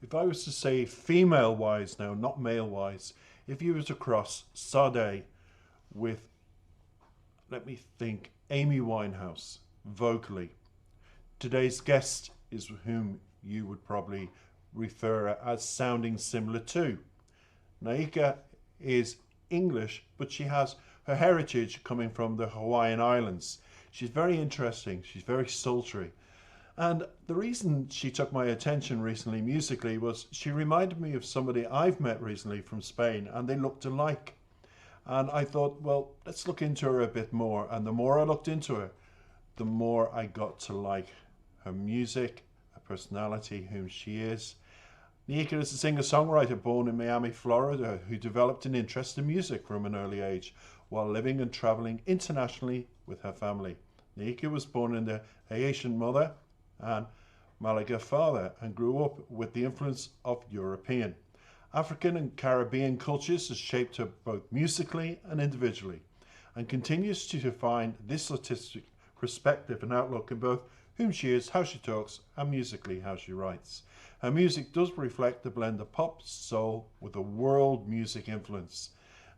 If I was to say female-wise now, not male-wise, if you were to cross Sade with, let me think, Amy Winehouse vocally, today's guest is whom you would probably refer as sounding similar to. Naïka is English, but she has her heritage coming from the Hawaiian Islands. She's very interesting, she's very sultry. And the reason she took my attention recently musically was she reminded me of somebody I've met recently from Spain, and they looked alike. And I thought, well, let's look into her a bit more. And the more I looked into her, the more I got to like her music, her personality, whom she is. Naïka is a singer-songwriter born in Miami, Florida, who developed an interest in music from an early age while living and traveling internationally with her family. Naïka was born in the Haitian mother and Malaga father and grew up with the influence of European. African and Caribbean cultures has shaped her both musically and individually, and continues to define this artistic perspective and outlook in both whom she is, how she talks, and musically how she writes. Her music does reflect the blend of pop, soul with a world music influence.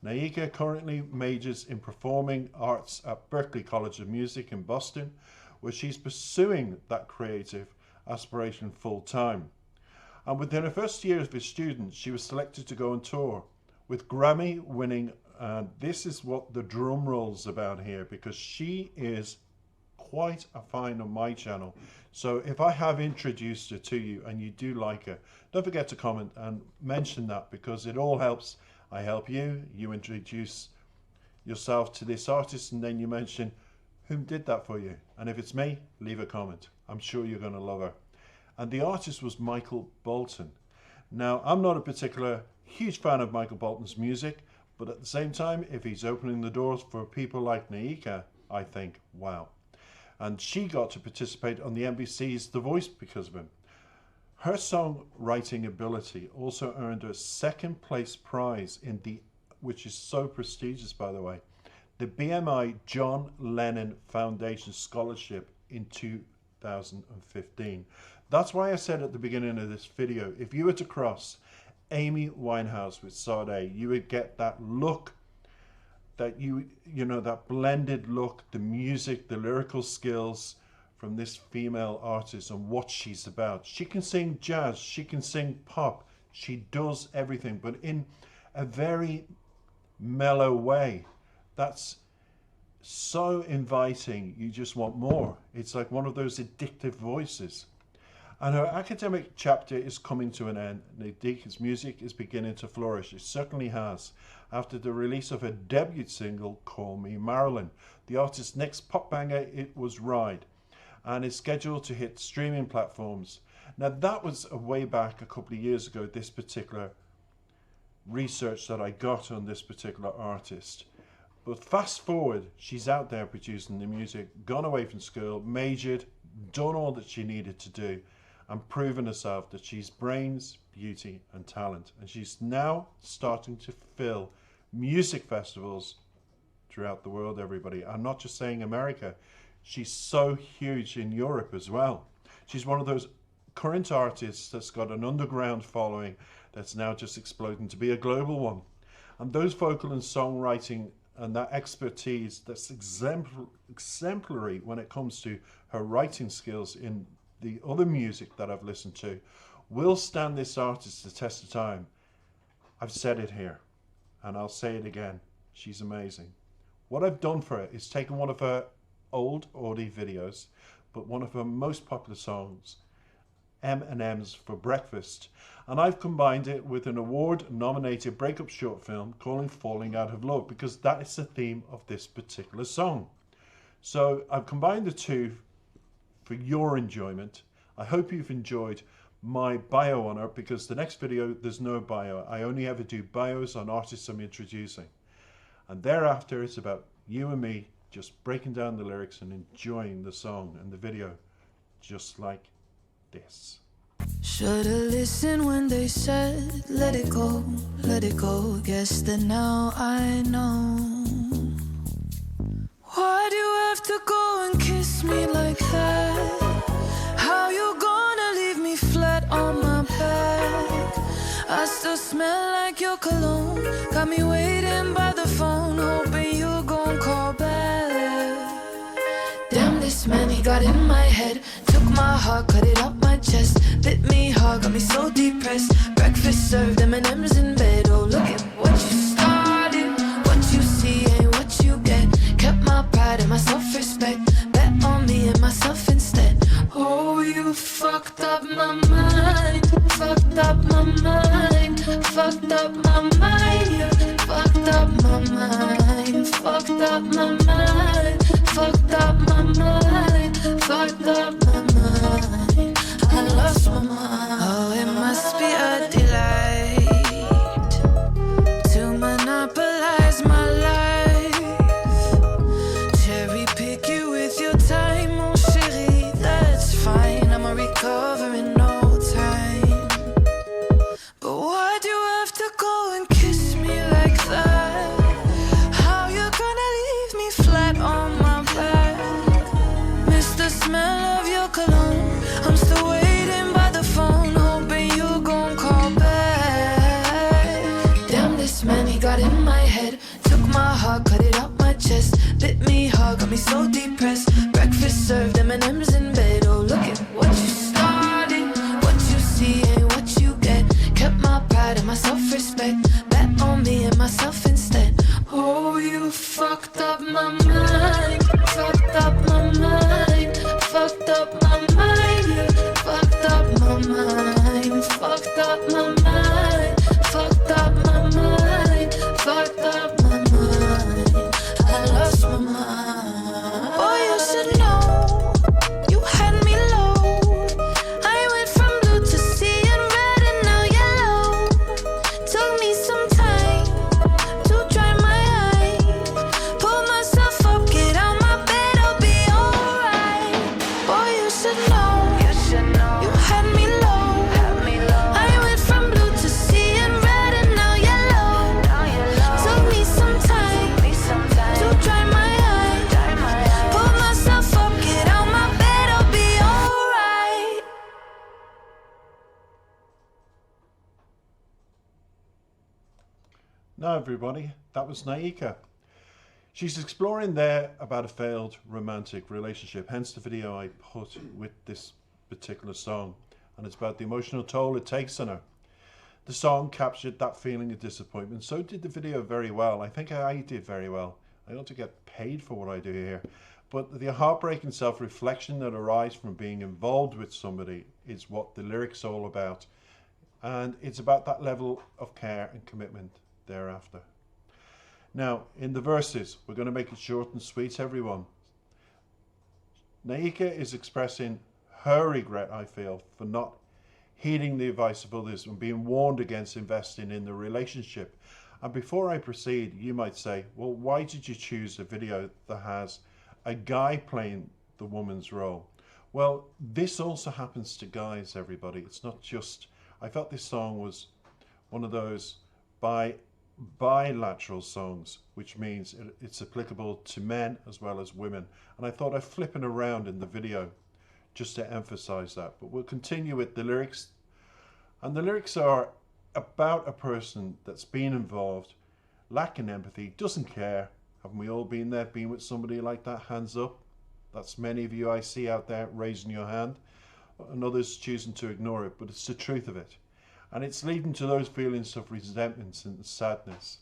Naïka currently majors in performing arts at Berklee College of Music in Boston, where she's pursuing that creative aspiration full time. And within her first year of her students, she was selected to go on tour with Grammy winning, and this is what the drum roll's about here, because she is quite a find on my channel. So if I have introduced her to you and you do like her, don't forget to comment and mention that, because it all helps. I help you, you introduce yourself to this artist, and then you mention whom did that for you. And if it's me, leave a comment. I'm sure you're going to love her. And the artist was Michael Bolton. Now, I'm not a particular huge fan of Michael Bolton's music, but at the same time, if he's opening the doors for people like Naïka, I think, wow. And she got to participate on the NBC's The Voice because of him. Her songwriting ability also earned her second place prize in the, which is so prestigious by the way, the BMI John Lennon Foundation Scholarship in 2015. That's why I said at the beginning of this video, if you were to cross Amy Winehouse with Sade, you would get that look, that you know, that blended look, the music, the lyrical skills from this female artist and what she's about. She can sing jazz, she can sing pop, she does everything, but in a very mellow way. That's so inviting, you just want more. It's like one of those addictive voices. And her academic chapter is coming to an end. Naïka's music is beginning to flourish. It certainly has. After the release of her debut single, Call Me Marilyn, the artist's next pop banger, it was Ride, and is scheduled to hit streaming platforms. Now that was a way back a couple of years ago, this particular research that I got on this particular artist. But fast forward, she's out there producing the music, gone away from school, majored, done all that she needed to do, and proven herself that she's brains, beauty, and talent. And she's now starting to fill music festivals throughout the world, everybody. I'm not just saying America. She's so huge in Europe as well. She's one of those current artists that's got an underground following that's now just exploding to be a global one. And those vocal and songwriting and that expertise that's exemplary when it comes to her writing skills in the other music that I've listened to will stand this artist the test of time. I've said it here and I'll say it again. She's amazing. What I've done for her is taken one of her old oldie videos, but one of her most popular songs, M&M's for Breakfast, and I've combined it with an award-nominated breakup short film called Falling Out of Love, because that is the theme of this particular song. So I've combined the two for your enjoyment. I hope you've enjoyed my bio on her, because the next video there's no bio. I only ever do bios on artists I'm introducing, and thereafter it's about you and me just breaking down the lyrics and enjoying the song and the video, just like this. Should've listened when they said let it go, let it go. Guess that now I know. Why do you have to go and kiss me like that? How you gonna leave me flat on my back? I still smell like your cologne. Got me waiting by the phone, hoping you gon' call back. Damn, this man, he got in my head. Took my heart, cut it up my chest. Bit me hard, got me so depressed. Breakfast served, M&M's in bed. Oh, look at what you started. What you see ain't what you get. Kept my pride and my self-respect. Bet on me and myself instead. Oh, you fucked up my mind. Fucked up my mind. Fucked up my mind. You fucked up my mind. Fucked up my mind. Fucked up my mind. Fucked up my mind. I lost my mind. Oh, it must be a delight to monopolize my life. Cherry pick you with your time, mon chéri. That's fine, I'ma recover in no time. But why'd you have to go and kiss me like that? How you gonna leave me flat on my back? Miss the smell of your cologne. I'm still waiting by the phone, hoping you gon' call back. Damn, this man, he got in my head. Took my heart, cut it up my chest. Bit me hard, got me so depressed. Breakfast served, M&M's in bed. Oh, look at what you started. What you see ain't what you get. Kept my pride and my self-respect. Bet on me and myself instead. Oh, you fucked up my mind. Fucked up my mind. Fucked up my mind. You fucked up my mind. Fucked up my mind. Fucked up my mind. Fucked up my mind. I lost my mind. Boy, you should know. You had me low. I went from blue to sea and red and now yellow. Took me some time to dry my eyes. Pull myself up, get out my bed, I'll be alright. Boy, you should know. You had me low. I went from blue to sea and red and now yellow. Took me some time to dry my eyes. Pull myself up, get out my bed, I'll be alright. Now everybody, that was Naïka. She's exploring there about a failed romantic relationship, hence the video I put with this particular song, and it's about the emotional toll it takes on her. The song captured that feeling of disappointment, so did the video very well. I think I did very well. I ought to get paid for what I do here. But the heartbreaking self-reflection that arises from being involved with somebody is what the lyrics are all about. And it's about that level of care and commitment thereafter. Now, in the verses, we're going to make it short and sweet, everyone. Naïka is expressing her regret, I feel, for not heeding the advice of others and being warned against investing in the relationship. And before I proceed, you might say, well, why did you choose a video that has a guy playing the woman's role? Well, this also happens to guys, everybody. It's not just, I felt this song was one of those bilateral songs, which means it's applicable to men as well as women. And I thought I'd flip it around in the video just to emphasize that. But we'll continue with the lyrics. And the lyrics are about a person that's been involved, lacking empathy, doesn't care. Haven't we all been there, been with somebody like that? Hands up. That's many of you I see out there raising your hand, and others choosing to ignore it, but it's the truth of it. And it's leading to those feelings of resentment and sadness.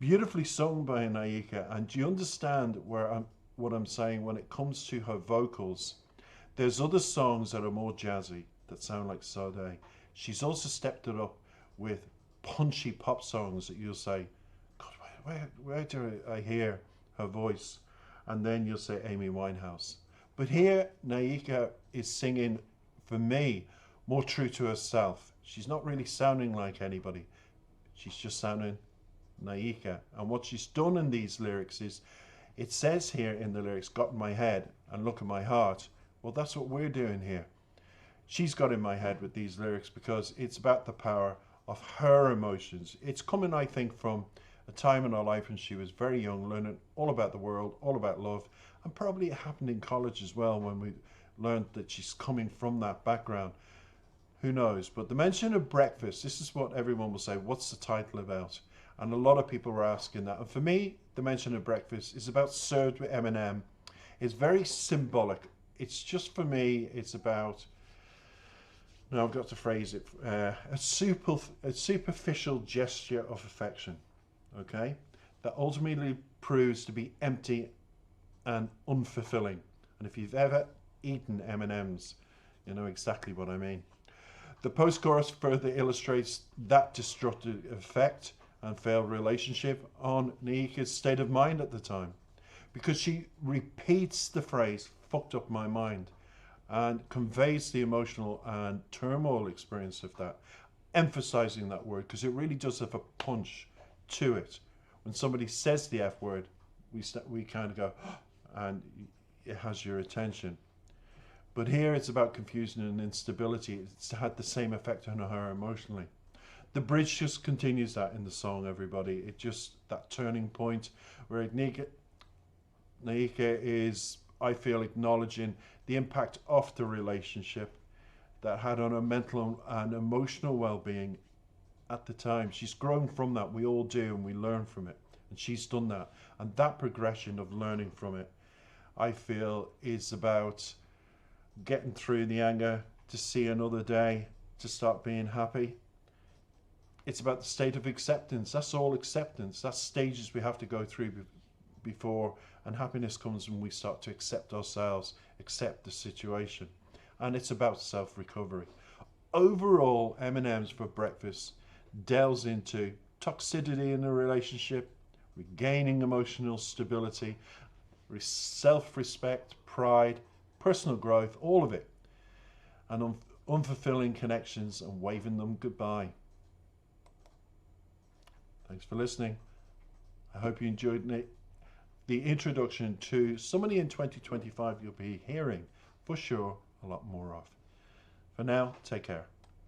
Beautifully sung by Naïka, and do you understand what I'm saying when it comes to her vocals? There's other songs that are more jazzy, that sound like Sade. She's also stepped it up with punchy pop songs that you'll say, God, where do I hear her voice? And then you'll say Amy Winehouse. But here, Naïka is singing, for me, more true to herself. She's not really sounding like anybody. She's just sounding Naïka. And what she's done in these lyrics is, it says here in the lyrics, got in my head and look at my heart. Well, that's what we're doing here. She's got in my head with these lyrics because it's about the power of her emotions. It's coming, I think, from a time in her life when she was very young, learning all about the world, all about love, and probably it happened in college as well when we learned that she's coming from that background. Who knows? But the mention of breakfast, this is what everyone will say, what's the title about? And a lot of people were asking that. And for me, the mention of breakfast is about served with M&M. It's very symbolic. It's just, for me, it's about, now I've got to phrase it, a superficial gesture of affection, okay? That ultimately proves to be empty and unfulfilling. And if you've ever eaten M&Ms, you know exactly what I mean. The post-chorus further illustrates that destructive effect and failed relationship on Naïka's state of mind at the time, because she repeats the phrase, fucked up my mind, and conveys the emotional and turmoil experience of that, emphasizing that word, because it really does have a punch to it. When somebody says the F word, we kind of go, and it has your attention. But here it's about confusion and instability. It's had the same effect on her emotionally. The bridge just continues that in the song, everybody. It just, that turning point where Naïka is, I feel, acknowledging the impact of the relationship that had on her mental and emotional well-being at the time. She's grown from that. We all do, and we learn from it. And she's done that. And that progression of learning from it, I feel, is about getting through the anger to see another day, to start being happy. It's about the state of acceptance. That's all acceptance. That's stages we have to go through before, and happiness comes when we start to accept ourselves, accept the situation. And it's about self-recovery. Overall, M&M's for Breakfast delves into toxicity in a relationship, regaining emotional stability, self-respect, pride, personal growth, all of it, and unfulfilling connections and waving them goodbye. Thanks for listening. I hope you enjoyed the introduction to somebody in 2025 you'll be hearing for sure a lot more of. For now, take care.